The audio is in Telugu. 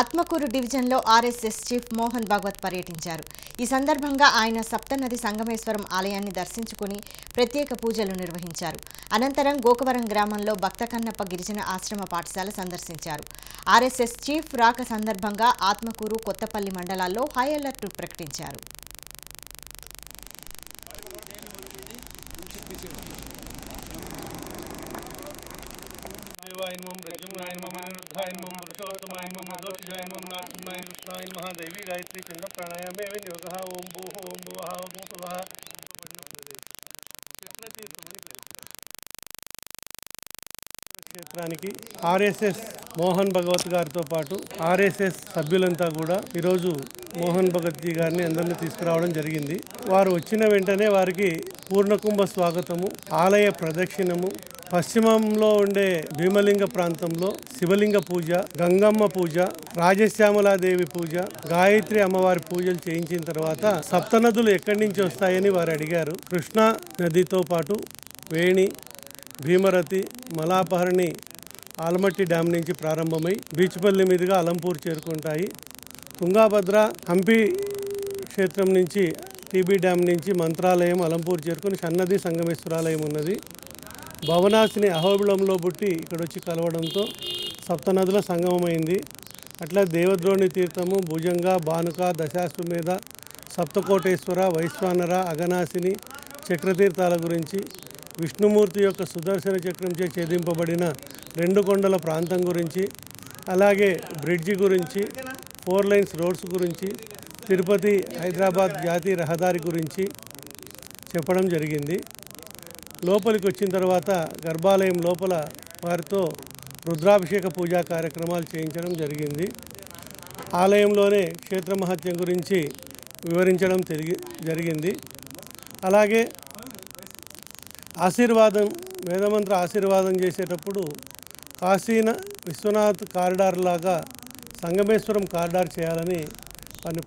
ఆత్మకూరు డివిజన్లో ఆర్ఎస్ఎస్ చీఫ్ మోహన్ భగవత్ పర్యటించారు. ఈ సందర్భంగా ఆయన సప్తనది సంగమేశ్వరం ఆలయాన్ని దర్శించుకుని ప్రత్యేక పూజలు నిర్వహించారు. అనంతరం గోకవరం గ్రామంలో భక్తకన్నప్ప గిరిజన ఆశ్రమ పాఠశాల సందర్శించారు. ఆర్ఎస్ఎస్ చీఫ్ రాక సందర్భంగా ఆత్మకూరు, కొత్తపల్లి మండలాల్లో హై అలర్ట్ ప్రకటించారు. महादेवी गायत्री चंड प्राणायामे योग ओं भू ओं भुवः ओं सुवः క్షేత్రానికి ఆర్ఎస్ఎస్ మోహన్ భగవత్ గారితో పాటు ఆర్ఎస్ఎస్ సభ్యులంతా కూడా ఈరోజు మోహన్ భగత్ జీ గారిని అందరినీ తీసుకురావడం జరిగింది. వారు వచ్చిన వెంటనే వారికి పూర్ణకుంభ స్వాగతము, ఆలయ ప్రదక్షిణము, పశ్చిమంలో ఉండే భీమలింగ ప్రాంతంలో శివలింగ పూజ, గంగమ్మ పూజ, రాజశ్యామలాదేవి పూజ, గాయత్రి అమ్మవారి పూజలు చేయించిన తర్వాత సప్తనదులు ఎక్కడి నుంచి వస్తాయని వారు అడిగారు. కృష్ణా నదితో పాటు వేణి, భీమరతి, మలాపహరణి ఆలమట్టి డ్యామ్ నుంచి ప్రారంభమై బీచ్పల్లి మీదుగా అలంపూర్ చేరుకుంటాయి. తుంగాభద్ర హంపి క్షేత్రం నుంచి టీబీ డ్యామ్ నుంచి మంత్రాలయం అలంపూర్ చేరుకుని సన్నది సంగమేశ్వరాలయం ఉన్నది. భవనాసిని అహోబిళంలో పుట్టి ఇక్కడ వచ్చి కలవడంతో సప్తనదుల సంగమమైంది. అట్లా దేవద్రోణి తీర్థము, భుజంగ, బానుక, దశాశ్వమేధ, సప్తకోటేశ్వర, వైశ్వానర, అగనాశిని చక్రతీర్థాల గురించి, విష్ణుమూర్తి యొక్క సుదర్శన చక్రంచే ఛేదింపబడిన 2 కొండల ప్రాంతం గురించి, అలాగే బ్రిడ్జి గురించి, 4 లైన్స్ రోడ్స్ గురించి, తిరుపతి హైదరాబాద్ జాతీయ రహదారి గురించి చెప్పడం జరిగింది. లోపలికి వచ్చిన తర్వాత గర్భాలయం లోపల వారితో రుద్రాభిషేక పూజా కార్యక్రమాలు చేయించడం జరిగింది. ఆలయంలోనే క్షేత్ర మహత్యం గురించి వివరించడం జరిగింది. అలాగే ఆశీర్వాదం, వేదమంత్ర ఆశీర్వాదం చేసేటప్పుడు కాశీన విశ్వనాథ్ కారిడార్ లాగా సంగమేశ్వరం కారిడార్ చేయాలని వారిని